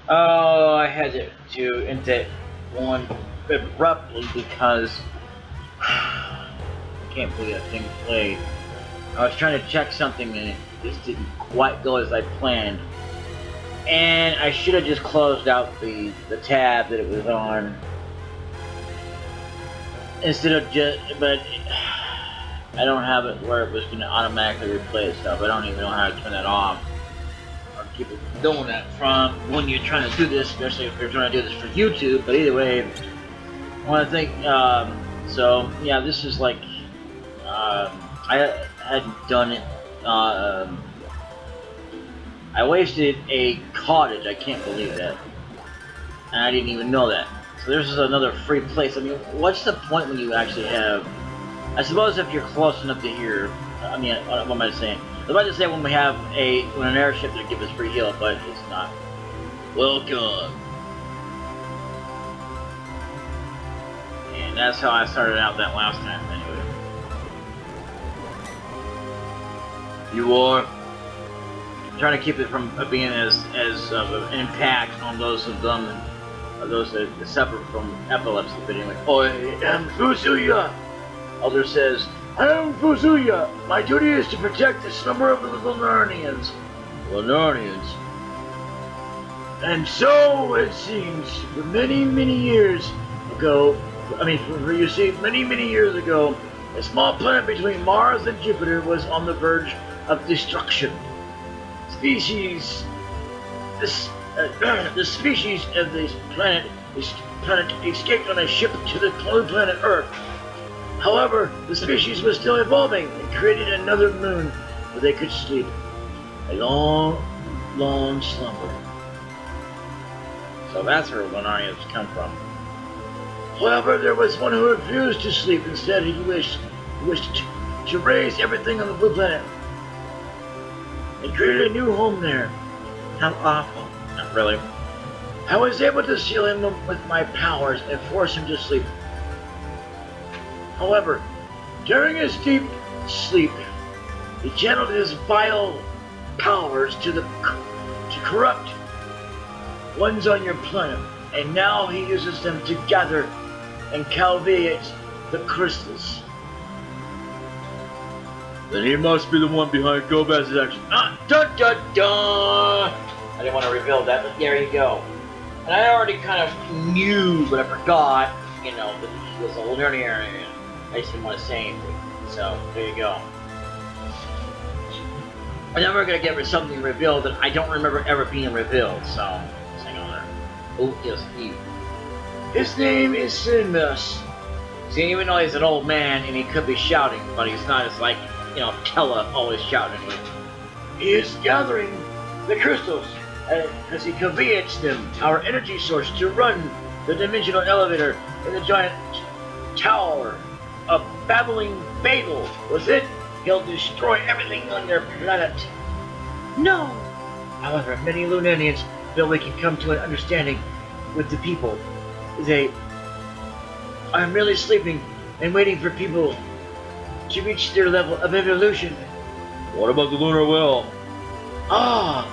Oh, I had to end it one abruptly because I can't believe that thing played. I was trying to check something and it just didn't quite go as I planned. And I should have just closed out the tab that it was on instead of just, but I don't have it where it was going to automatically replay itself. I don't even know how to turn that off or keep it from doing that from when you're trying to do this, especially if you're trying to do this for YouTube. But either way, I want to thank, so yeah, this is like, I hadn't done it, I wasted a cottage, I can't believe that. And I didn't even know that. So there's another free place. I mean, what's the point when you actually have... I suppose if you're close enough to here... I mean, what am I saying? I was about to say when we have an airship that gives us free heal, but it's not. Welcome! And that's how I started out that last time, anyway. You are... I'm trying to keep it from being as an impact on those who've done... those that suffer from epilepsy, but anyway. Oh, I am Fuzuya! Elder says, I am Fuzuya. My duty is to protect the slumber of the Lunarnians. Lunarnians? And so, it seems, for many, many years ago, you see, many, many years ago, a small planet between Mars and Jupiter was on the verge of destruction. The species of this planet escaped on a ship to the clone planet Earth. However, the species was still evolving and created another moon where they could sleep. A long, long slumber. So that's where Lunarnians come from. However, there was one who refused to sleep. Instead, he wished to raise everything on the blue planet and create a new home there. How awful. Not really. I was able to seal him with my powers and force him to sleep. However, during his deep sleep, he channeled his vile powers to corrupt ones on your planet, and now he uses them to gather and cultivate the crystals. Then he must be the one behind Gobaz's action. Dun dun dun! I didn't want to reveal that, but there you go. And I already kind of knew, but I forgot, you know, that he was a Lunarnian, and I just didn't want to say anything. So, there you go. I'm never going to get something revealed that I don't remember ever being revealed, so, just hang on there. Oh, yes, he. His name is Sinmus. See, even though he's an old man and he could be shouting, but he's not as like, you know, Tella always shouting. He is gathering the crystals, because he convenes them, our energy source, to run the dimensional elevator in the giant tower of babbling Babel. With it, he'll destroy everything on their planet. No! However, many Lunarnians feel they can come to an understanding with the people. They are merely sleeping and waiting for people to reach their level of evolution. What about the lunar well? Ah!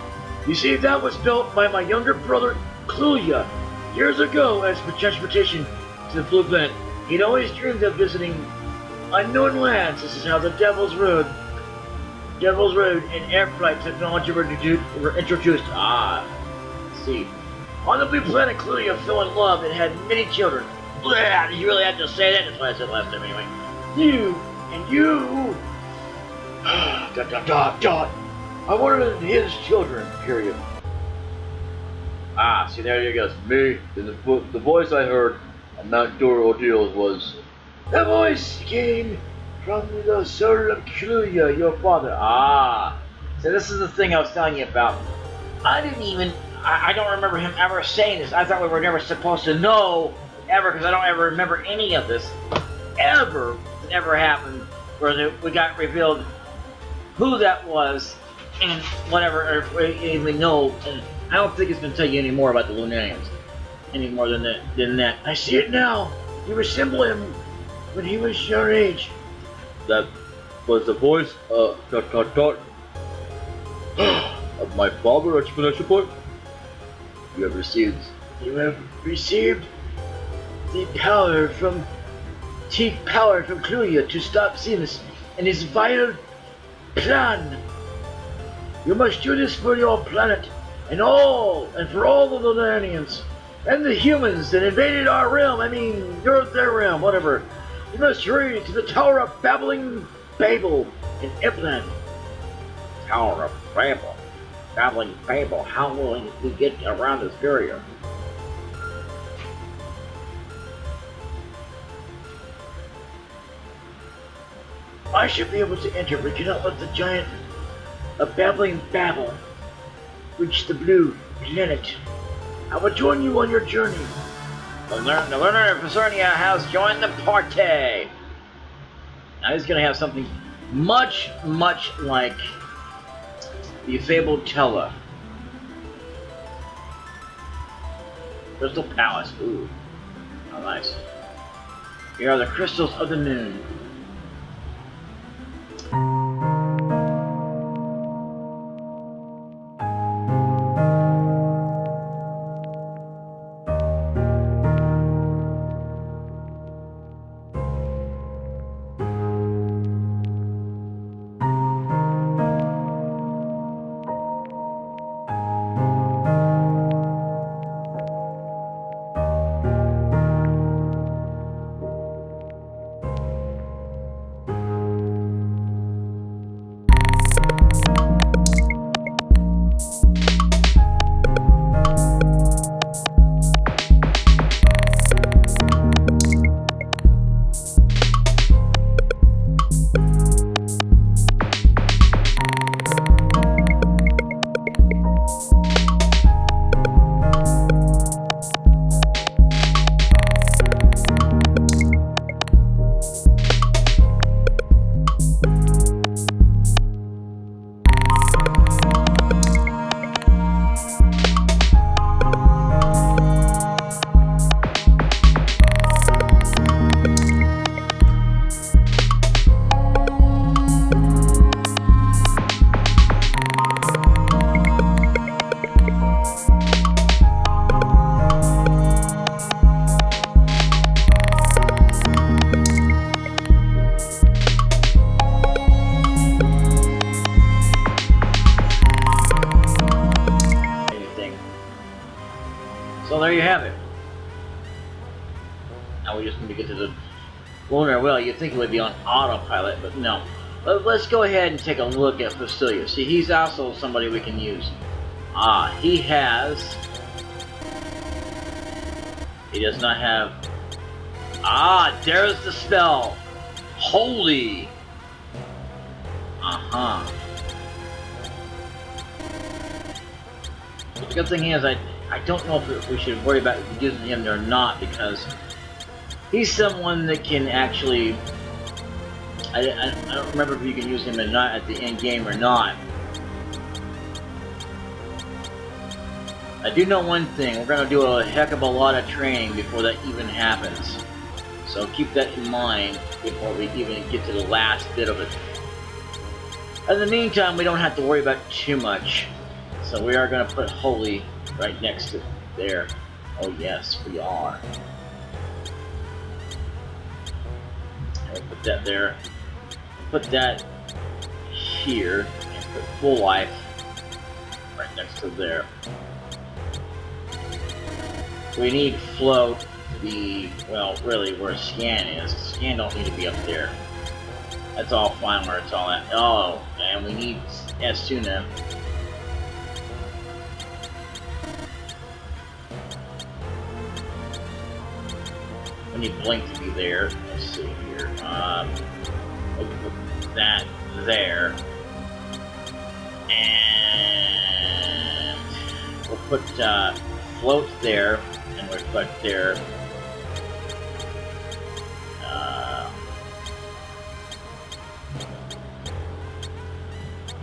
You see, that was built by my younger brother, Kluya, years ago as transportation to the blue planet. He'd always dreamed of visiting unknown lands. This is how the Devil's Road and air flight technology were introduced. Ah, let's see. On the blue planet, Kluya fell in love and had many children. Blah, did you really have to say that? That's what I said last time anyway. You. Dot dot dot dot. I wanted his children, period. Ah, see, there you go. Me, the voice I heard on Mount Dora Ordeals was... The voice came from the soul of Kluya, your father. Ah, so this is the thing I was telling you about. I don't remember him ever saying this. I thought we were never supposed to know, ever, because I don't ever remember any of this. Ever happened where we got revealed who that was. And whatever, or even know, and I don't think it's going to tell you any more about the Lunarnians, any more than that. I see it now. You resemble him when he was your age. That was the voice, of my father, exclamation point. You have received. You have received the power from Clunia to stop Zenus and his vile plan. You must do this for your planet and for all the Lunarnians and the humans that invaded our realm. I mean, their realm, whatever. You must hurry to the Tower of Babel in Ipland. Tower of Babbling Babel. How will we get around this barrier? I should be able to enter. We cannot let the giant of Babbling Babel reach the blue planet. I will join you on your journey. The learner of Vicernia has joined the party. Now he's going to have something much like the fabled Tella. Crystal Palace. Ooh. How nice. Here are the crystals of the moon. So there you have it. Now we just need to get to the lunar well. You'd think it would be on autopilot, but no. Let's go ahead and take a look at Facilia. See, he's also somebody we can use. He does not have... there's the spell. Holy. But the good thing is, I don't know if we should worry about using him or not, because he's someone that can actually... I don't remember if you can use him or not at the end game or not. I do know one thing, we're going to do a heck of a lot of training before that even happens. So keep that in mind before we even get to the last bit of it. In the meantime, we don't have to worry about too much. So we are going to put Holy right next to there. Oh yes, we are. We'll put that there. Put that here. And put Full Life right next to there. We need Float to be, well, really where Scan is. Scan don't need to be up there. That's all fine where it's all at. Oh, and we need Asuna. We need Blink to be there. Let's see here. We'll put that there. And we'll put Float there. And we'll put there.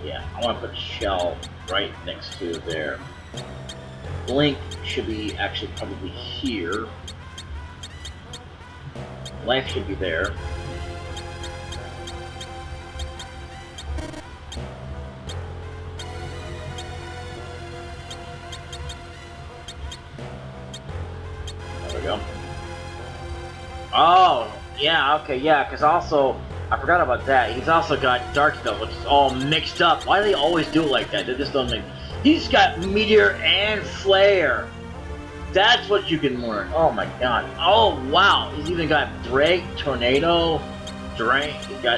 Yeah, I want to put Shell right next to there. Blink should be actually probably here. Life should be there. Oh, yeah, okay, yeah, because also, I forgot about that. He's also got Dark Spell, which is all mixed up. Why do they always do it like that? They just don't make... He's got Meteor and Flare. That's what you can learn. Oh my god. Oh wow. He's even got Break, Tornado, Drain.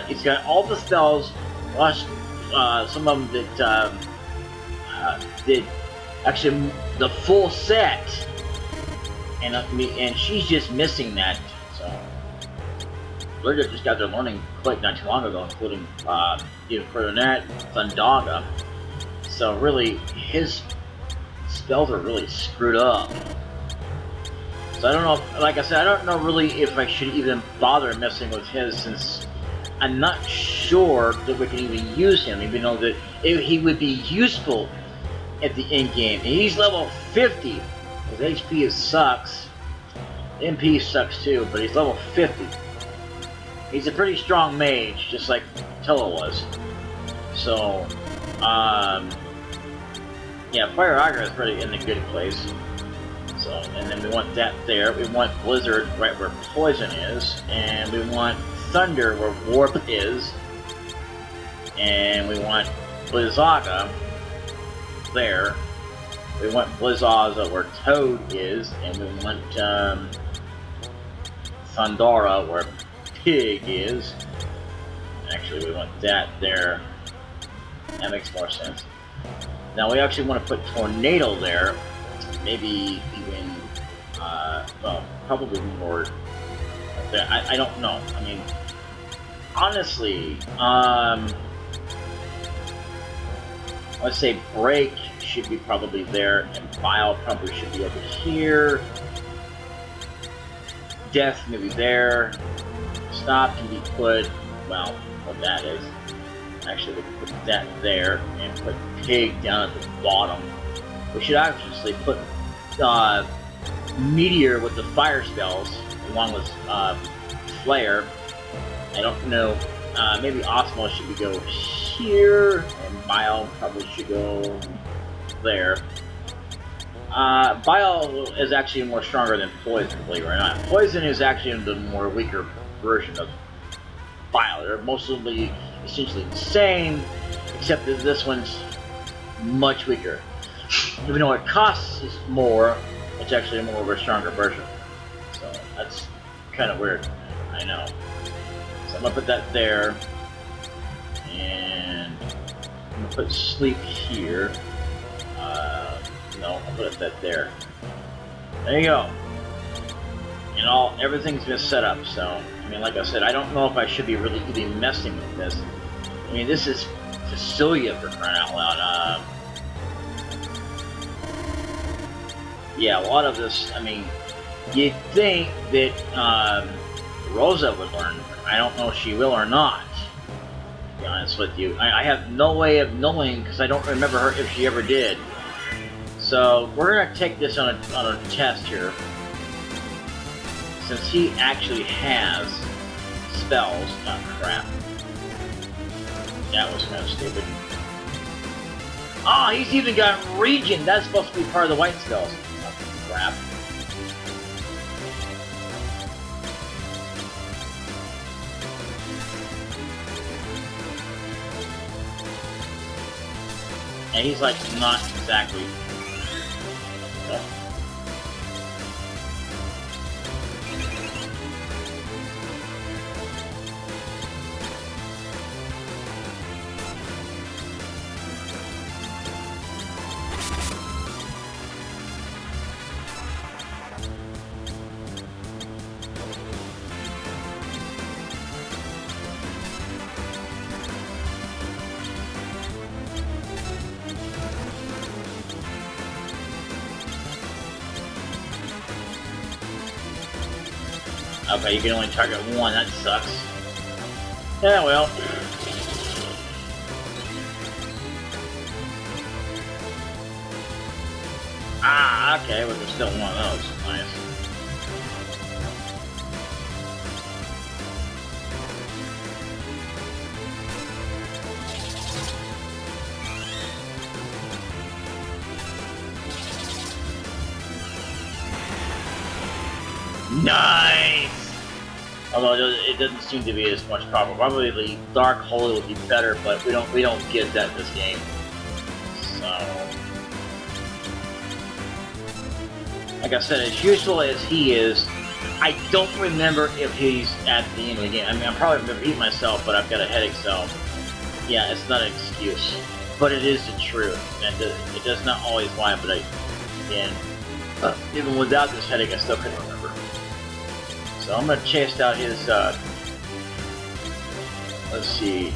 He's got all the spells, plus some of them that did actually the full set. And she's just missing that. So Blizzard just got their learning quite not too long ago, including even further than that, Thundaga. So really, his spells are really screwed up. So I don't know, like I said, I don't know really if I should even bother messing with his, since I'm not sure that we can even use him, even though that he would be useful at the end game. And he's level 50. His HP sucks. MP sucks too, but he's level 50. He's a pretty strong mage, just like Tella was. So, yeah, Fire Augur is pretty in a good place. So, and then we want that there. We want Blizzard right where Poison is, and we want Thunder where Warp is, and we want Blizzaga there. We want Blizzaza where Toad is, and we want Thundara where Pig is. Actually, we want that there. That makes more sense. Now we actually want to put Tornado there. Maybe even, well, probably more. I don't know. I mean, honestly, let's say Break should be probably there, and Bile probably should be over here. Death maybe there. Stop can be put, well, what that is. Actually, we can put that there, and put Pig down at the bottom. We should actually put Meteor with the fire spells, along with Flare. I don't know, maybe Osmo should go here, and Bile probably should go there. Bile is actually more stronger than Poison, believe it or not. Poison is actually the more weaker version of Bile. They're mostly essentially the same, except that this one's much weaker. Even though it costs more, it's actually a more of a stronger version. So that's kind of weird, I know. So I'm gonna put that there, and I'm gonna put Sleep here. No, I'll put that there. There you go. And everything's been set up. So I mean, like I said, I don't know if I should be really even messing with this. I mean, this is Cecilia, for crying out loud. Yeah, a lot of this, I mean, you'd think that Rosa would learn. I don't know if she will or not, to be honest with you. I have no way of knowing, because I don't remember her if she ever did. So, we're going to take this on a test here. Since he actually has spells. Oh, crap. That was kind of stupid. Oh, he's even got Regen. That's supposed to be part of the white spells. Oh, crap. And he's like not exactly. Oh. Okay, you can only target one, that sucks. Yeah, well. Ah, okay, but there's still one of those. Nice. Nice! Although it doesn't seem to be as much problem. Probably the Dark Holy would be better, but we don't get that in this game. So, like I said, as useful as he is, I don't remember if he's at the end of the game. I mean, I probably remember eating myself, but I've got a headache, so yeah, it's not an excuse. But it is the truth, and it does not always lie. But even without this headache, I still couldn't remember. So I'm gonna chase out his. Let's see.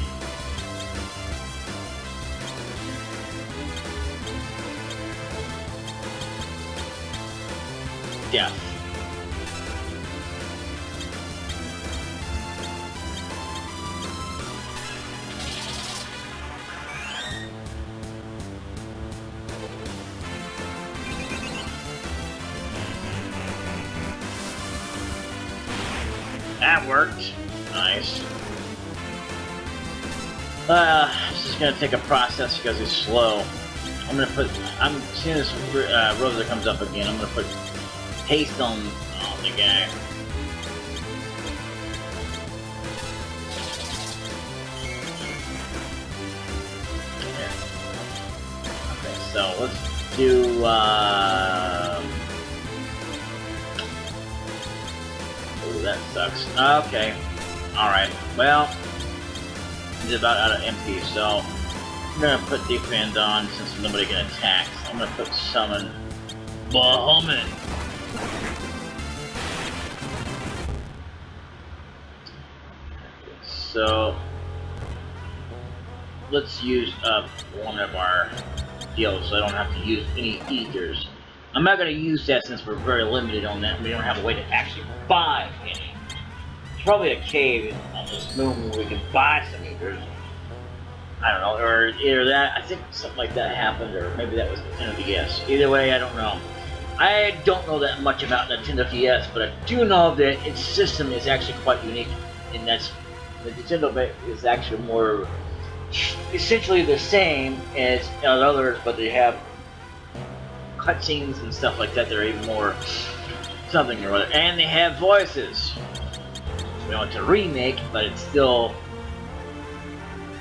Death. That worked. Nice. This is gonna take a process because he's slow. I'm seeing this Rosa comes up again. I'm gonna put haste on the guy. There. Okay, so let's do ooh, that sucks. Okay. Alright. Well, he's about out of MP, so I'm gonna put defend on since nobody can attack. So I'm gonna put summon Bahamut. So let's use up one of our deals so I don't have to use any ethers. I'm not going to use that since we're very limited on that. We don't have a way to actually buy any. There's probably a cave on this moon where we can buy some ethers. I don't know, or either that, I think something like that happened, or maybe that was Nintendo DS. Either way, I don't know. I don't know that much about Nintendo DS, but I do know that its system is actually quite unique, and that's the Nintendo is actually more essentially the same as others, but they have cutscenes and stuff like that. They're even more something or other, and they have voices. You know, it's a remake, but it's still.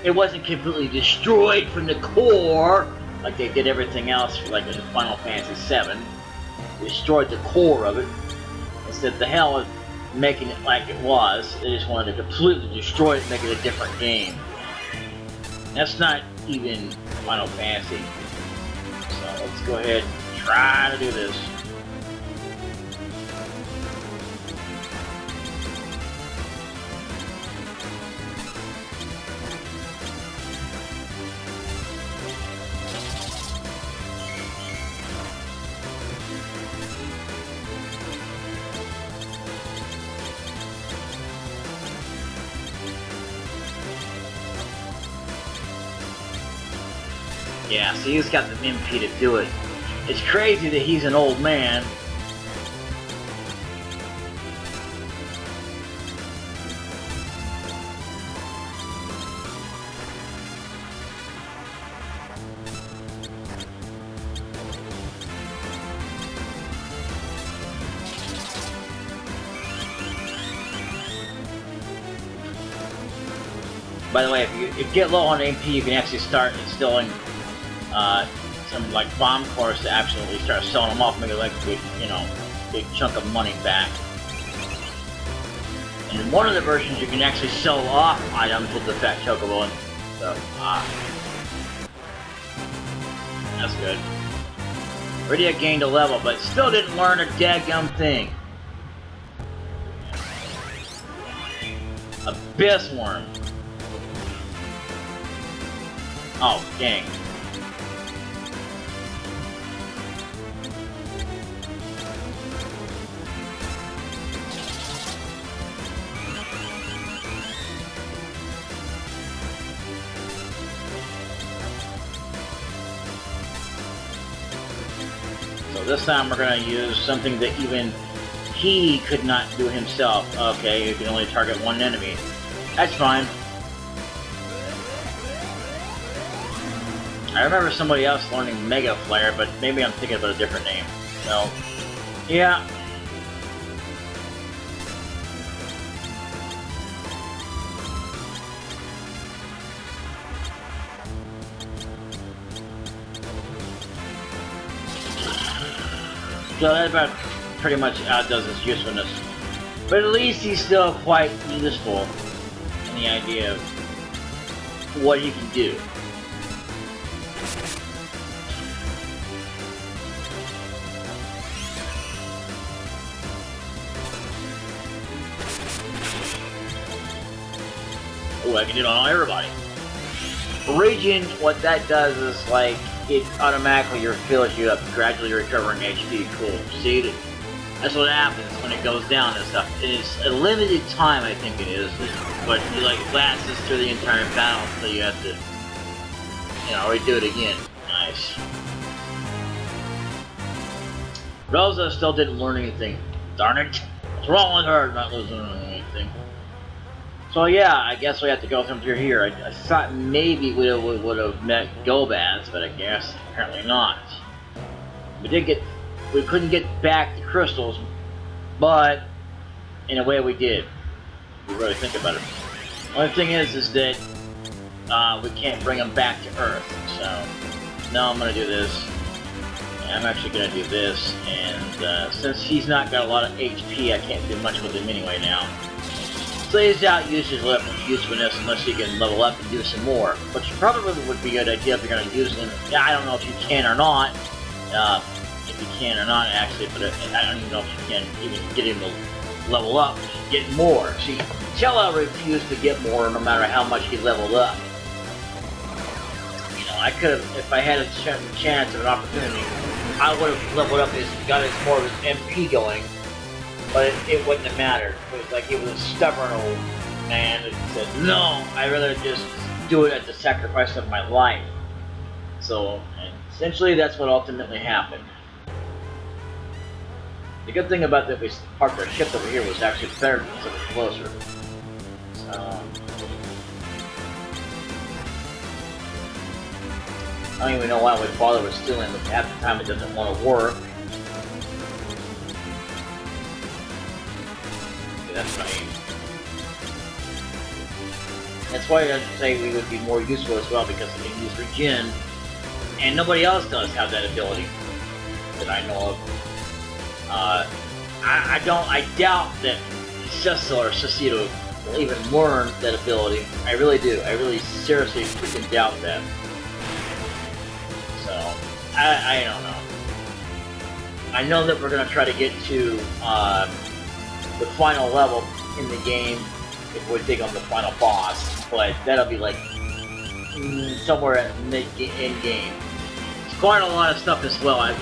It wasn't completely destroyed from the core like they did everything else, like in Final Fantasy VII. They destroyed the core of it. Instead, the hell with making it like it was. They just wanted to completely destroy it and make it a different game. That's not even Final Fantasy. So let's go ahead and try to do this. Yeah, so he's got the MP to do it. It's crazy that he's an old man. By the way, if you get low on MP, you can actually start instilling some like bomb cores to absolutely start selling them off, make it like a big, big chunk of money back. And in one of the versions, you can actually sell off items with the Fat Chocobo and stuff. That's good. Already I gained a level, but still didn't learn a daggum thing. Abyss Worm. Oh, dang. So this time we're going to use something that even he could not do himself. Okay, you can only target one enemy. That's fine. I remember somebody else learning Mega Flare, but maybe I'm thinking about a different name. So, yeah. So that about pretty much outdoes his usefulness. But at least he's still quite useful in the idea of what he can do. Oh, I can do it on everybody. Raging, what that does is, like, it automatically refills you up, gradually recovering HP. Cool. See, that's what happens when it goes down and stuff. It is a limited time, I think it is, but it, like, lasts us through the entire battle, so you have to, you know, redo it again. Nice. Rosa still didn't learn anything. Darn it. What's wrong with her not losing anything? So yeah, I guess we have to go through here. I thought maybe we would have met Gobaz, but I guess apparently not. We couldn't get back the crystals, but in a way we did. If you really think about it. The only thing is that we can't bring them back to Earth. So no, I'm gonna do this. I'm actually gonna do this, and since he's not got a lot of HP, I can't do much with him anyway now. So he's out using his usefulness unless he can level up and do some more, which probably would be a good idea if you're going to use him. Yeah, I don't know if you can or not. If you can or not, actually, but I don't even know if you can even get him to level up, get more. See, Chella refused to get more no matter how much he leveled up. You know, I could have, if I had a chance of an opportunity, I would have leveled up got more of his MP going. But it wouldn't have mattered. It was like he was a stubborn old man that said, no, I'd rather just do it at the sacrifice of my life. So, essentially, that's what ultimately happened. The good thing about that we parked our ship over here was actually better because it was closer. So, I don't even know why my father was stealing, but half the time it doesn't want to work. That's what I mean. That's why I say we would be more useful as well, because we can use regen, and nobody else does have that ability that I know of. I doubt that Cecil or Cecito will even learn that ability. I really do. I really seriously freaking doubt that. So I don't know. I know that we're gonna try to get to the final level in the game if we take on the final boss, but that'll be like somewhere at end game. It's quite a lot of stuff as well. I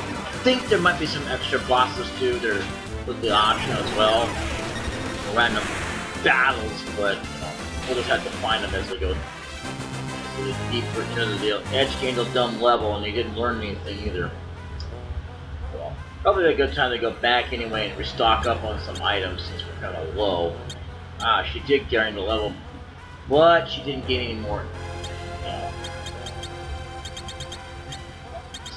think there might be some extra bosses too. There's with the option as well, random battles, but you know, we'll just have to find them as we go deeper into the Edge Kingdom dumb level, and they didn't learn anything either. Probably a good time to go back anyway and restock up on some items since we're kind of low. She did gain the level, but she didn't gain any more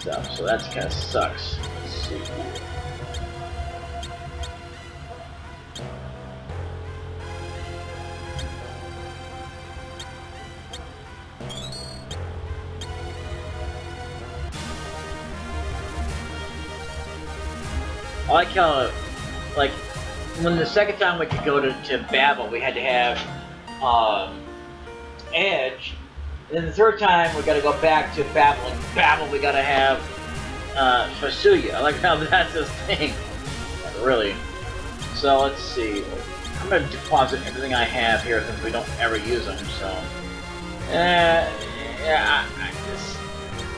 stuff, so that kind of sucks. Let's see here. I like how, like, when the second time we could go to Babel, we had to have Edge, and then the third time we got to go back to Babel, and Babel we got to have Fasuya. I like how that's his thing, really. So let's see. I'm gonna deposit everything I have here since we don't ever use them. So yeah,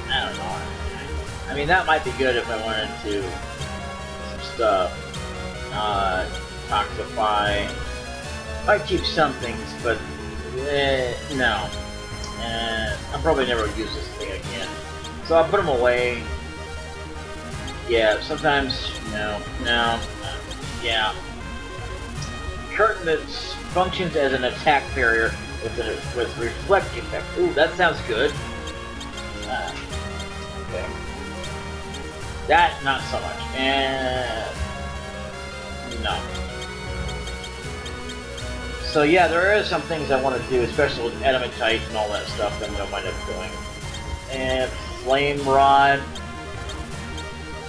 I don't know. I mean, that might be good if I wanted to. Toxify. Might keep some things, but no. I'll probably never use this thing again. So I'll put them away. Yeah, sometimes no. Yeah. Curtain that functions as an attack barrier with reflect effect. Ooh, that sounds good. Okay. That not so much. No. So yeah, there are some things I want to do, especially with Edematite and all that stuff that I'm going to wind up doing. And Flame Rod,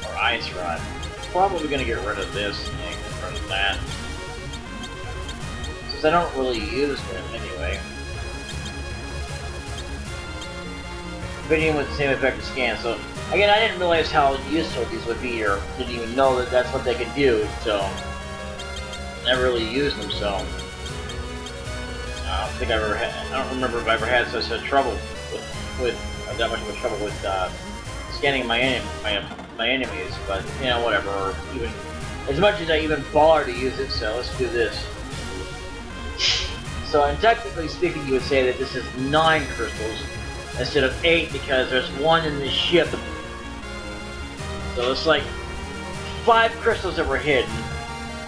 or Ice Rod. probably gonna get rid of this and get rid of that. Since I don't really use them anyway. Video with the same effect as scan, so again, I didn't realize how useful these would be, or didn't even know that that's what they could do, so I never really used them, so I don't think I ever had, I don't remember if I ever had such a trouble with that much of a trouble with scanning my enemies, but you know, whatever, or even as much as I even bother to use it, so let's do this. So, and technically speaking, you would say that this is 9 crystals instead of 8 because there's 1 in the ship. So it's like 5 crystals that were hidden.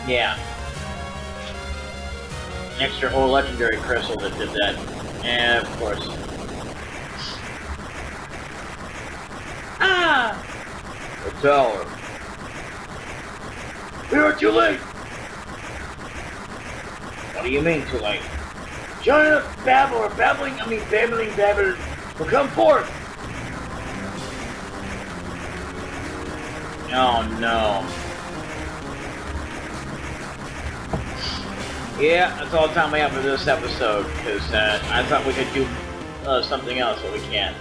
Yeah. An extra or legendary crystal that did that. And of course. Ah! The tower. We are too late! What do you mean too late? Giant babbler, babbling will come forth! Oh no. Yeah, that's all the time we have for this episode, because I thought we could do something else, but we can't.